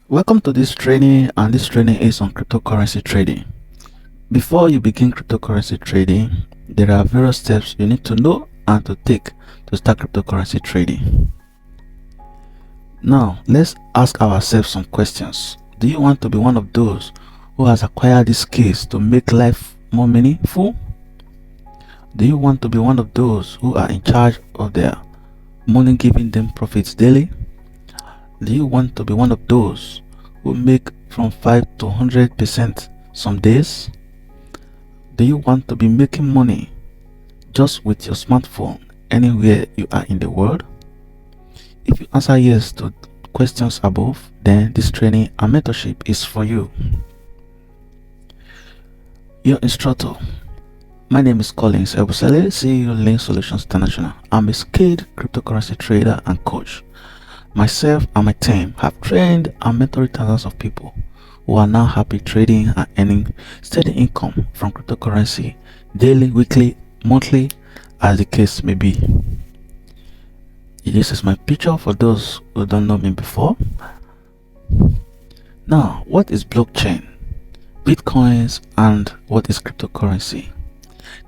Welcome to this training, and this training is on cryptocurrency trading. Before you begin cryptocurrency trading, there are various steps you need to know and to take to start cryptocurrency trading. Now, let's ask ourselves some questions. Do you want to be one of those who has acquired these skills to make life more meaningful? Do you want to be one of those who are in charge of their money, giving them profits daily? Do you want to be one of those who make from 5 to 100% some days? Do you want to be making money just with your smartphone anywhere you are in the world? If you answer yes to questions above, then this training and mentorship is for you. Your instructor. My name is Collins Ebusele, CEO Link Solutions International. I'm a skilled cryptocurrency trader and coach. Myself and my team have trained and mentored thousands of people who are now happy trading and earning steady income from cryptocurrency daily, weekly, monthly, as the case may be. This is my picture for those who don't know me before. Now, what is blockchain, bitcoins, and what is cryptocurrency?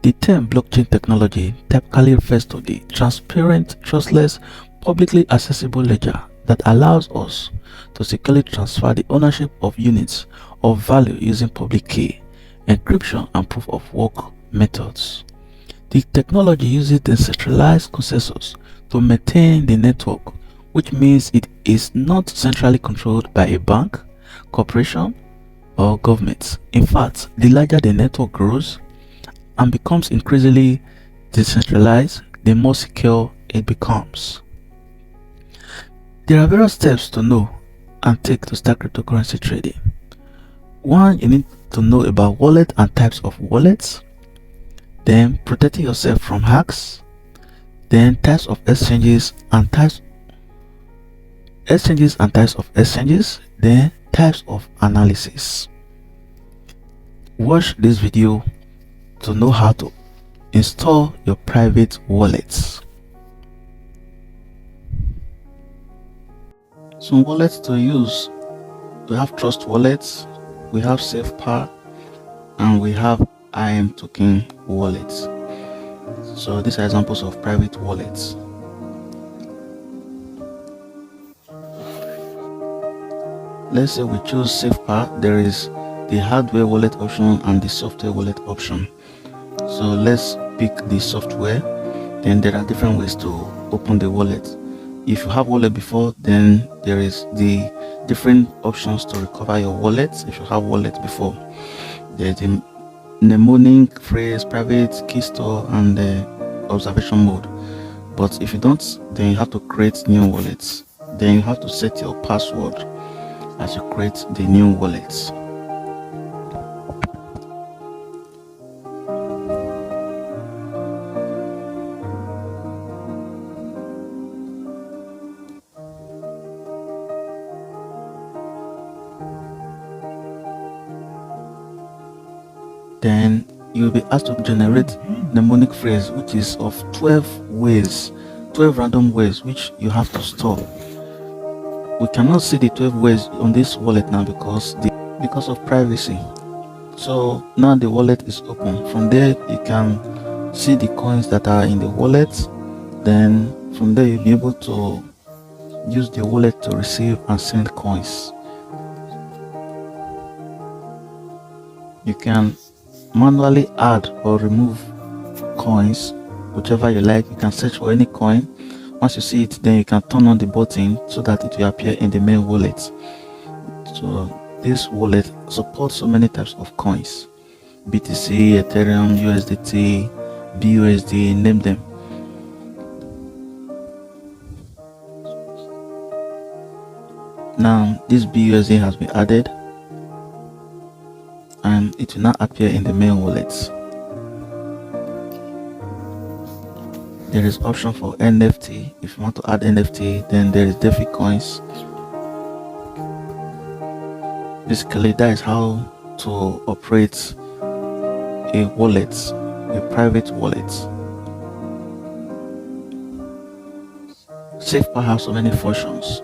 The term blockchain technology typically refers to the transparent, trustless, publicly accessible ledger that allows us to securely transfer the ownership of units of value using public key, encryption, and proof of work methods. The technology uses decentralized consensus to maintain the network, which means it is not centrally controlled by a bank, corporation, or government. In fact, the larger the network grows and becomes increasingly decentralized, the more secure it becomes. There are various steps to know and take to start cryptocurrency trading. 1. You need to know about wallet and types of wallets. Then protecting yourself from hacks. Then types of exchanges and types of exchanges. Then types of analysis. Watch this video to know how to install your private wallets. Some wallets to use: we have Trust Wallets, we have SafePal, and we have IM Token wallets. So these are examples of private wallets. Let's say we choose SafePal. There is the hardware wallet option and the software wallet option. So let's pick the software. Then there are different ways to open the wallet. If you have wallet before, then there is the different options to recover your wallet. If you have wallet before, there's the mnemonic, phrase, private, key store, and the observation mode. But if you don't, then you have to create new wallets. Then you have to set your password as you create the new wallets. Then you'll be asked to generate mnemonic phrase, which is of 12 ways, 12 random ways which you have to store. We cannot see the 12 ways on this wallet now because of privacy. So now the wallet is open. From there you can see the coins that are in the wallet. Then from there you'll be able to use the wallet to receive and send coins. You can manually add or remove coins, whichever you like. You can search for any coin. Once you see it, then you can turn on the button so that it will appear in the main wallet. So this wallet supports so many types of coins: BTC, Ethereum, USDT, BUSD, name them. Now this BUSD has been added and it will now appear in the main wallet. There is option for NFT. If you want to add NFT, then there is DeFi coins. Basically, that is how to operate a wallet, a private wallet. SafePal has so many functions.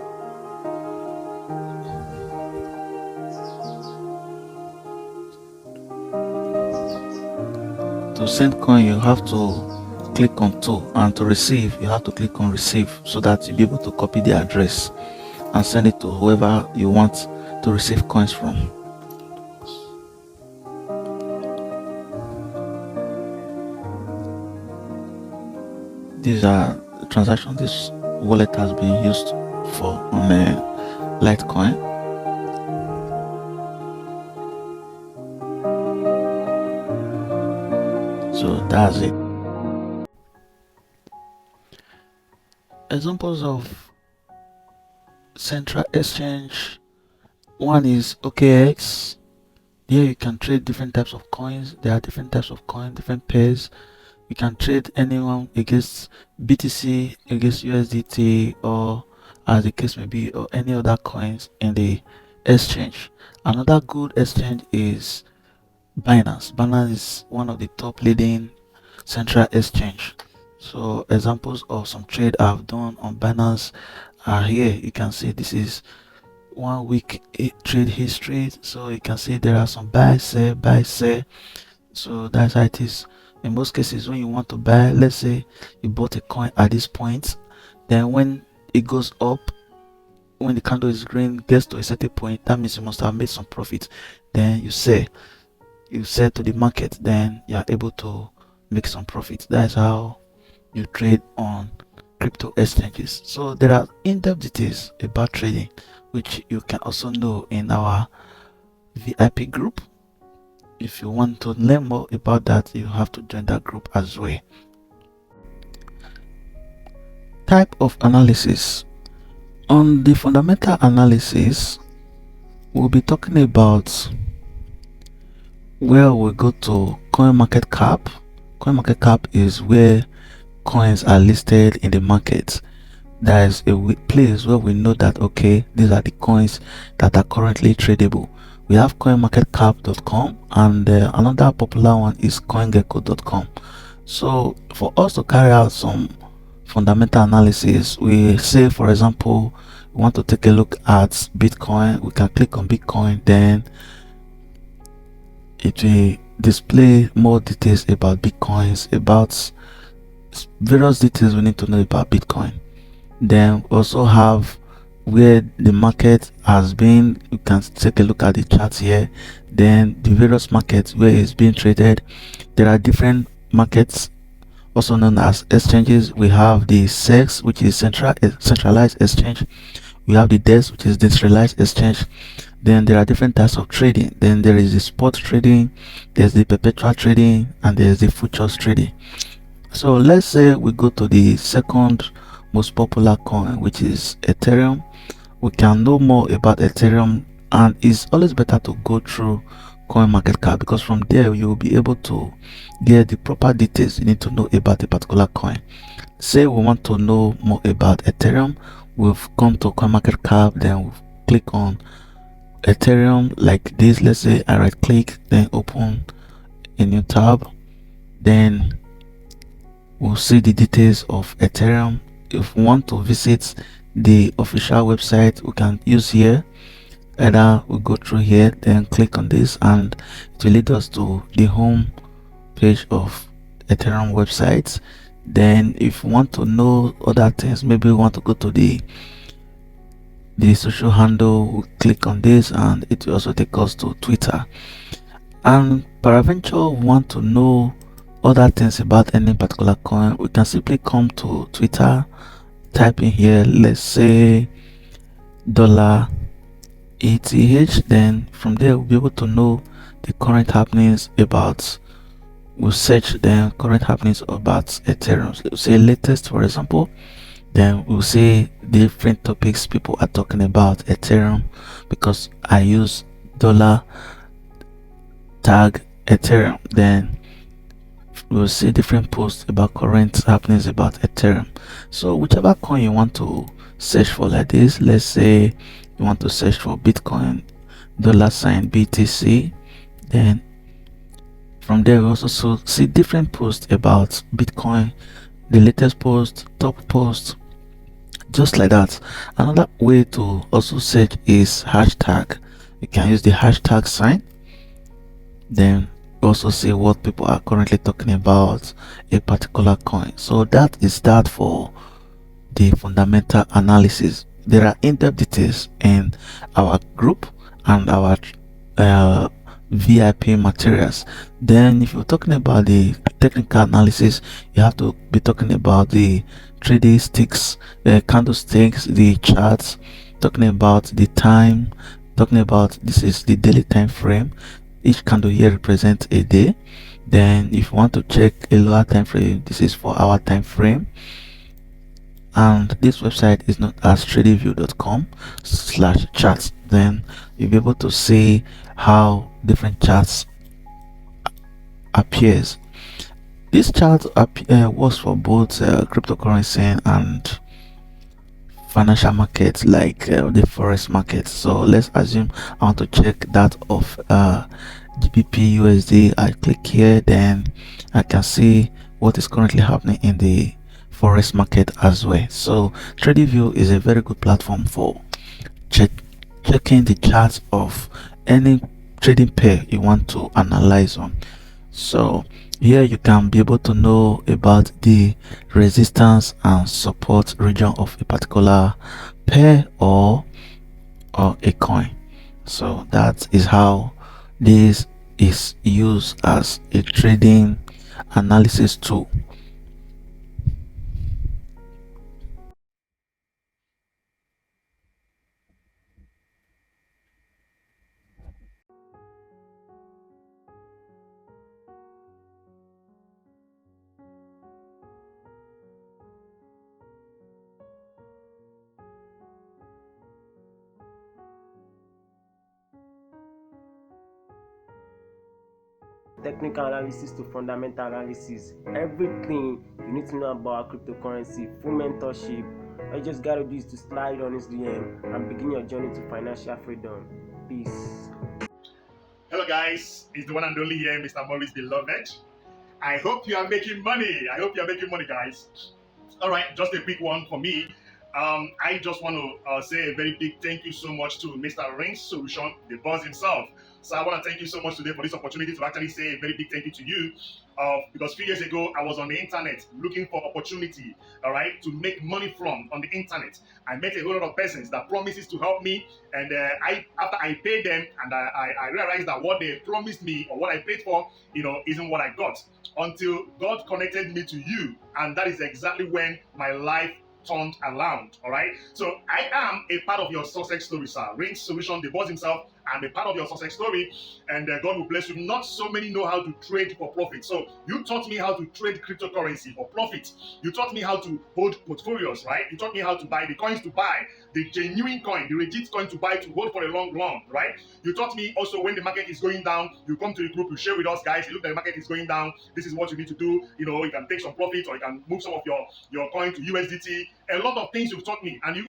to send coin you have to click on to, and to receive you have to click on receive, so that you'll be able to copy the address and send it to whoever you want to receive coins from. These are the transactions this wallet has been used for on Litecoin. So that's it. Examples of central exchange: one is OKX. Here you can trade different types of coins. There are different types of coins, different pairs. You can trade anyone against BTC, against USDT, or as the case may be, or any other coins in the exchange. Another good exchange is Binance. Binance is one of the top leading central exchange. So examples of some trade I've done on Binance are here. You can see this is 1 week trade history. So you can see there are some buy, sell. So that's how it is. In most cases, when you want to buy, let's say you bought a coin at this point, then when it goes up, when the candle is green, gets to a certain point, that means you must have made some profit. Then you sell to the market, then you are able to make some profit. That's how you trade on crypto exchanges. So there are in-depth details about trading which you can also know in our VIP group. If you want to learn more about that, you have to join that group as well. Type of analysis. On the fundamental analysis, we'll be talking about where we go to CoinMarketCap. CoinMarketCap is where coins are listed in the market. There is a place where we know that, okay, these are the coins that are currently tradable. We have coinmarketcap.com, and another popular one is coingecko.com. So for us to carry out some fundamental analysis, we say, for example, we want to take a look at Bitcoin. We can click on Bitcoin, then it will display more details about Bitcoins, about various details we need to know about Bitcoin. Then also have where the market has been. You can take a look at the charts here, then the various markets where it's being traded. There are different markets also known as exchanges. We have the SEX, which is centralized exchange. We have the DEX, which is decentralized exchange. Then there are different types of trading. Then there is the spot trading, there's the perpetual trading, and there's the futures trading. So let's say we go to the second most popular coin, which is Ethereum. We can know more about Ethereum, and it's always better to go through CoinMarketCap, because from there you will be able to get the proper details you need to know about a particular coin. Say we want to know more about Ethereum, we've come to CoinMarketCap, then we'll click on Ethereum like this. Let's say I right click, then open a new tab, then we'll see the details of Ethereum. If we want to visit the official website, we can use here. Either we go through here, then click on this, and it will lead us to the home page of Ethereum website. Then if we want to know other things, maybe we want to go to the social handle, we click on this, and it will also take us to Twitter. And peradventure we want to know other things about any particular coin, we can simply come to Twitter, type in here, let's say $ETH, then from there we'll be able to know the current happenings about, we'll search then current happenings about Ethereum. So we'll say latest, for example, then we'll see different topics people are talking about Ethereum, because I use $ tag Ethereum. Then we'll see different posts about current happenings about Ethereum. So whichever coin you want to search for, like this, let's say you want to search for Bitcoin $BTC, then from there we also see different posts about Bitcoin, the latest post, top post, just like that. Another way to also search is hashtag. You can use the hashtag sign, then also see what people are currently talking about a particular coin. So that is that for the fundamental analysis. There are in-depth details in our group and our uh, VIP materials. Then if you're talking about the technical analysis, you have to be talking about the 3D sticks, candlesticks, the charts, talking about the time, talking about this is the daily time frame. Each candle here represents a day. Then if you want to check a lower time frame, this is for our time frame. And this website is not as tradiview.com/charts. Then you'll be able to see how different charts appears. This chart works for both cryptocurrency and financial markets like the forex market. So let's assume I want to check that of GBP USD. I click here, then I can see what is currently happening in the forex market as well. So TradingView is a very good platform for checking the charts of any trading pair you want to analyze on. So here you can be able to know about the resistance and support region of a particular pair or a coin. So that is how this is used as a trading analysis tool. Technical analysis to fundamental analysis. Everything you need to know about cryptocurrency, full mentorship. All you just gotta do is to slide on his DM and begin your journey to financial freedom. Peace. Hello, guys. It's the one and only here, Mr. Maurice Beloved. I hope you are making money. I hope you are making money, guys. All right, just a quick one for me. I just want to say a very big thank you so much to Mr. Ring Solution, the boss himself. So I want to thank you so much today for this opportunity to actually say a very big thank you to you. Because 3 years ago, I was on the internet looking for opportunity, all right, to make money from on the internet. I met a whole lot of persons that promises to help me, and I after I paid them, and I realized that what they promised me or what I paid for, isn't what I got until God connected me to you. And that is exactly when my life turned around. All right. So I am a part of your success story, sir. Range Solution, the boss himself, I'm a part of your success story, and God will bless you. Not so many know how to trade for profit. So you taught me how to trade cryptocurrency for profit. You taught me how to hold portfolios, right? You taught me how to buy the coins to buy, the genuine coin, the legit coin to buy to hold for a long run, right? You taught me also when the market is going down, you come to the group, you share with us, guys. You look at the market is going down. This is what you need to do. You can take some profit, or you can move some of your coin to USDT. A lot of things you've taught me, and you